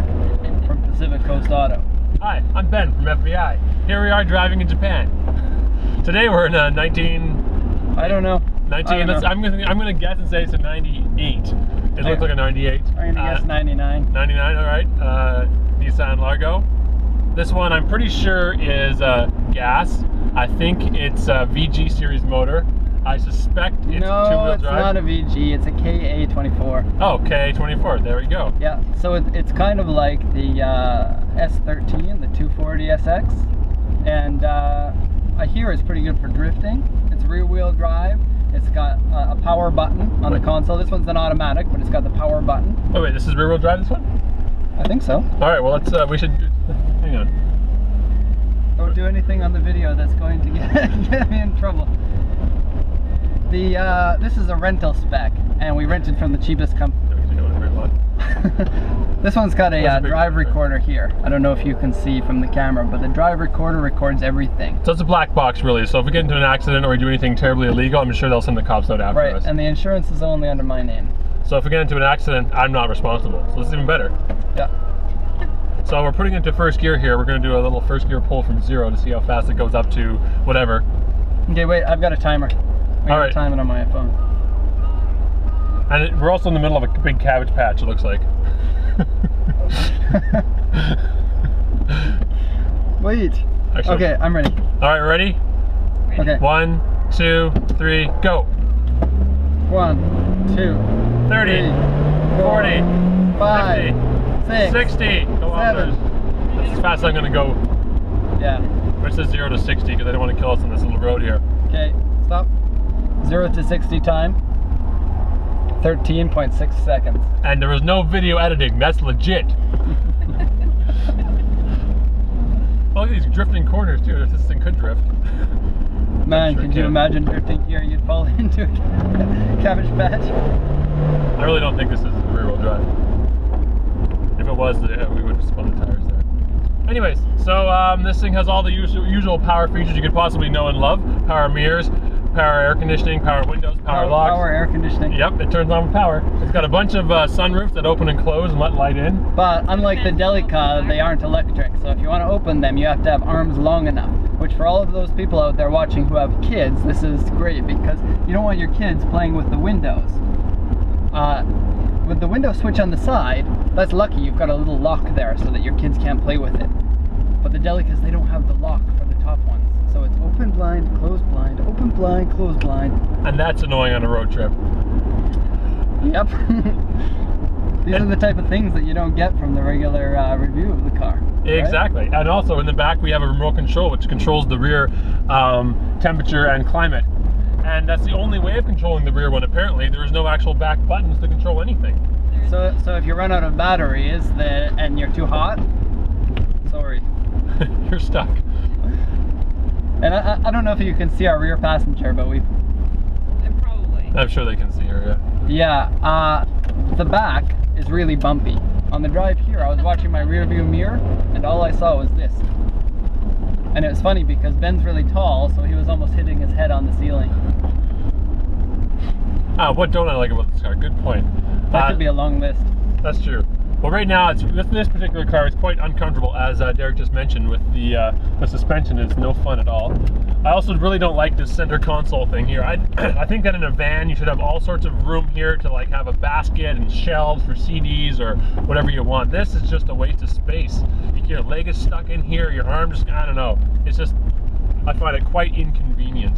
Eric from Pacific Coast Auto. Hi, I'm Ben from FVI. Here we are driving in Japan. Today we're in a I don't know. I'm gonna guess and say it's a 98. It looks like a 98. I'm gonna guess 99. 99, all right. Nissan Largo. This one I'm pretty sure is gas. I think it's a VG series motor. I suspect it's two-wheel drive. No, it's not a VG, it's a KA24. Oh, KA24, there we go. Yeah, so it's kind of like the S13, the 240SX. And I hear it's pretty good for drifting. It's rear-wheel drive. It's got a power button on the console. This one's an automatic, but it's got the power button. Oh wait, this is rear-wheel drive, this one? I think so. All right, well, let's, we should, hang on. Don't do anything on the video that's going to get me in trouble. This is a rental spec, and we rented from the cheapest company. This one's got a drive recorder here. I don't know if you can see from the camera, but the drive recorder records everything. So it's a black box, really. So if we get into an accident or we do anything terribly illegal, I'm sure they'll send the cops out after us. Right, and the insurance is only under my name. So if we get into an accident, I'm not responsible. So this is even better. Yeah. So we're putting into first gear here. We're going to do a little first gear pull from 0 to see how fast it goes up to whatever. Okay, wait, I've got a timer. All right. Time it on my phone. And we're also in the middle of a big cabbage patch, it looks like. Wait. Actually, okay, I'm ready. All right, ready? Okay. 1, 2, 3, go. 1, 2, 30, 40, 5, 50, 60 kilometers. That's as fast as I'm gonna go. Yeah. It says 0 to 60 because I don't want to kill us on this little road here. Okay, stop. 0 to 60 time. 13.6 seconds. And there was no video editing, that's legit. Oh, look at these drifting corners too, this thing could drift. Man, sure could you imagine drifting here? You'd fall into a cabbage patch. I really don't think this is rear-wheel drive. If it was, we would have spun the tires there. Anyways, so this thing has all the usual power features you could possibly know and love. Power mirrors, power air conditioning, power windows, power locks. Power air conditioning. Yep, it turns on with power. It's got a bunch of sunroofs that open and close and let light in. But unlike the Delica, they aren't electric. So if you want to open them, you have to have arms long enough. Which for all of those people out there watching who have kids, this is great because you don't want your kids playing with the windows. With the window switch on the side, that's lucky. You've got a little lock there so that your kids can't play with it. But the Delicas, they don't have the lock for the top ones. So it's open blind, closed blind, open blind, closed blind. And that's annoying on a road trip. Yep. These are the type of things that you don't get from the regular review of the car. Exactly. Right? And also in the back we have a remote control which controls the rear temperature and climate. And that's the only way of controlling the rear one apparently. There is no actual back buttons to control anything. So if you run out of batteries and you're too hot, sorry. You're stuck. And I don't know if you can see our rear passenger, but probably. I'm sure they can see her, yeah. Yeah, the back is really bumpy. On the drive here, I was watching my rear view mirror, and all I saw was this. And it was funny because Ben's really tall, so he was almost hitting his head on the ceiling. What don't I like about this car? Good point. That could be a long list. That's true. Well, right now, this particular car is quite uncomfortable, as Derek just mentioned, with the suspension is no fun at all. I also really don't like this center console thing here. I think that in a van, you should have all sorts of room here to like have a basket and shelves for CDs or whatever you want. This is just a waste of space. Your leg is stuck in here, your arm just, I don't know. It's just, I find it quite inconvenient.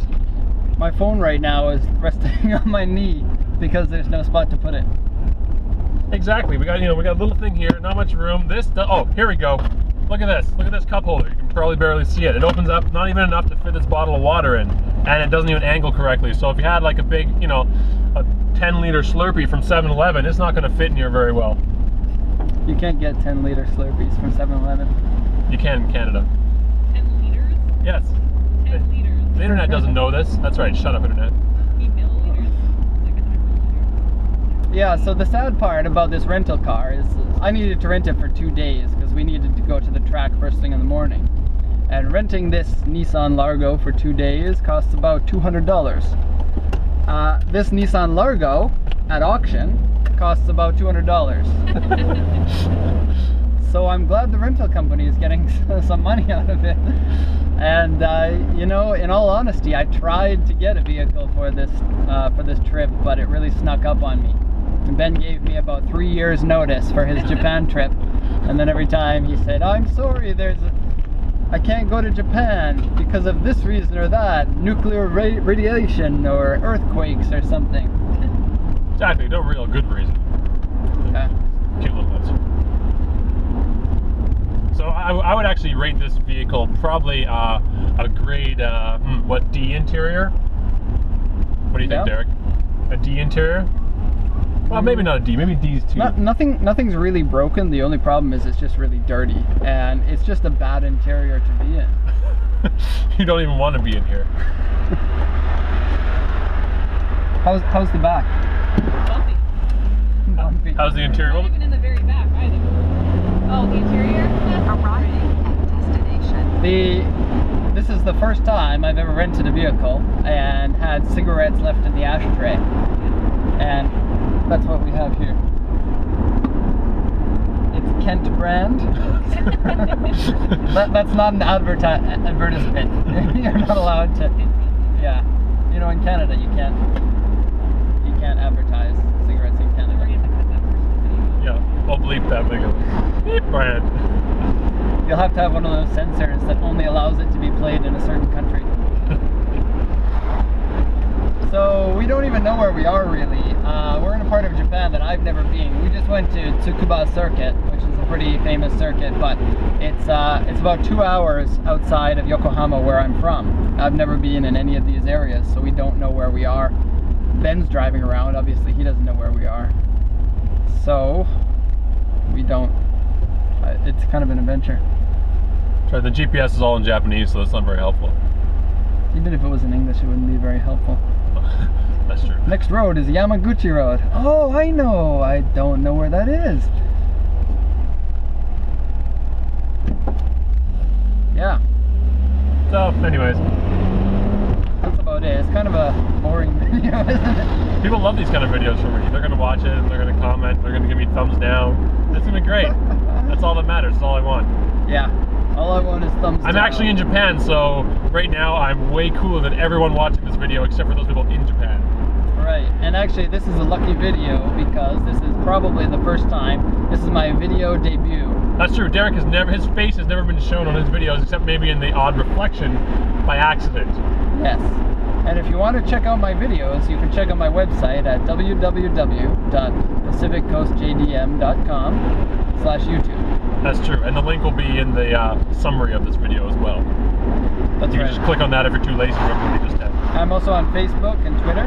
My phone right now is resting on my knee because there's no spot to put it. Exactly, we got a little thing here, not much room. Oh, here we go. Look at this cup holder. You can probably barely see it. It opens up not even enough to fit this bottle of water in, and it doesn't even angle correctly. So if you had like a big, a 10-liter Slurpee from 7-Eleven, it's not going to fit in here very well. You can't get 10-liter Slurpees from 7-Eleven. You can in Canada. 10 liters? Yes. 10 liters. The internet doesn't know this. That's right, shut up, internet. Yeah, so the sad part about this rental car is I needed to rent it for 2 days because we needed to go to the track first thing in the morning. And renting this Nissan Largo for 2 days costs about $200. This Nissan Largo at auction costs about $200. So I'm glad the rental company is getting some money out of it. And you know, in all honesty, I tried to get a vehicle for this trip, but it really snuck up on me. And Ben gave me about 3 years notice for his Japan trip, and then every time he said, "I'm sorry, I can't go to Japan because of this reason or that, nuclear radiation or earthquakes or something." Exactly, no real good reason. Okay. Cute little ones. So I would actually rate this vehicle probably a grade, what, D interior? What do you think, Derek? A D interior? Well, maybe not a D, maybe D's too. Nothing's really broken. The only problem is it's just really dirty, and it's just a bad interior to be in. You don't even want to be in here. How's the back? Bumpy. Bumpy. How's the interior? Not even in the very back either. Oh, the interior? Arriving at destination. This is the first time I've ever rented a vehicle and had cigarettes left in the ashtray, and that's what we have here. It's Kent brand. That's not an advertisement. You're not allowed to. Yeah, you know, in Canada you can't advertise cigarettes in Canada. We're gonna cut that first video. Yeah, I'll bleep that big. Beep brand. You'll have to have one of those sensors that only allows it to be played in a certain country. So we don't even know where we are really. We're in a part of Japan that I've never been. We just went to Tsukuba Circuit, which is a pretty famous circuit, but it's about 2 hours outside of Yokohama, where I'm from. I've never been in any of these areas, so we don't know where we are. Ben's driving around, obviously he doesn't know where we are. So we don't. It's kind of an adventure. Sorry, the GPS is all in Japanese, so that's not very helpful. Even if it was in English, it wouldn't be very helpful. That's true. Next road is Yamaguchi Road. Oh, I know. I don't know where that is. Yeah. So, anyways. That's about it. It's kind of a boring video, isn't it? People love these kind of videos from me. They're going to watch it, they're going to comment, they're going to give me thumbs down. It's going to be great. That's all that matters. That's all I want. Yeah. All I want is thumbs down. I'm actually in Japan, so right now I'm way cooler than everyone watching this video except for those people in Japan. Right, and actually this is a lucky video because this is probably the first time. This is my video debut. That's true. Derek has never, his face has never been shown on his videos except maybe in the odd reflection by accident. Yes. And if you want to check out my videos, you can check out my website at www.pacificcoastjdm.com/YouTube. That's true, and the link will be in the summary of this video as well. That's you right. can just click on that if you're too lazy to remember what you just did. I'm also on Facebook and Twitter.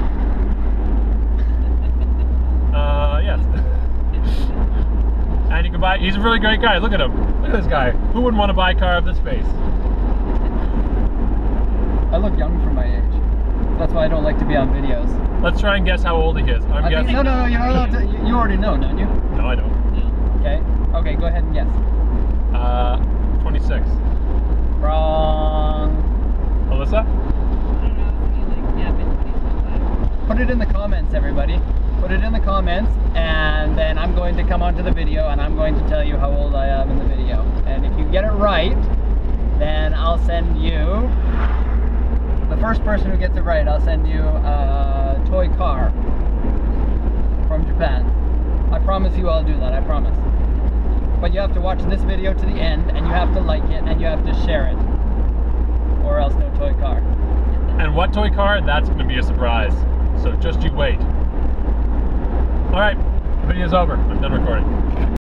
Yes. And you can buy, he's a really great guy, look at him. Look at this guy. Who wouldn't want to buy a car of this face? I look young for my age. That's why I don't like to be on videos. Let's try and guess how old he is. I'm guessing. No, you're not allowed to. You already know, don't you? No, I don't. Okay. Okay, go ahead and guess. 26. Wrong. Alyssa? I don't know. Yeah, mid-20s. Put it in the comments, everybody. Put it in the comments, and then I'm going to come onto the video, and I'm going to tell you how old I am in the video. And if you get it right, then I'll send you. The first person who gets it right, I'll send you a toy car from Japan. I promise you I'll do that, I promise. But you have to watch this video to the end, and you have to like it, and you have to share it. Or else no toy car. And what toy car? That's going to be a surprise. So just you wait. Alright, the video's over. I'm done recording.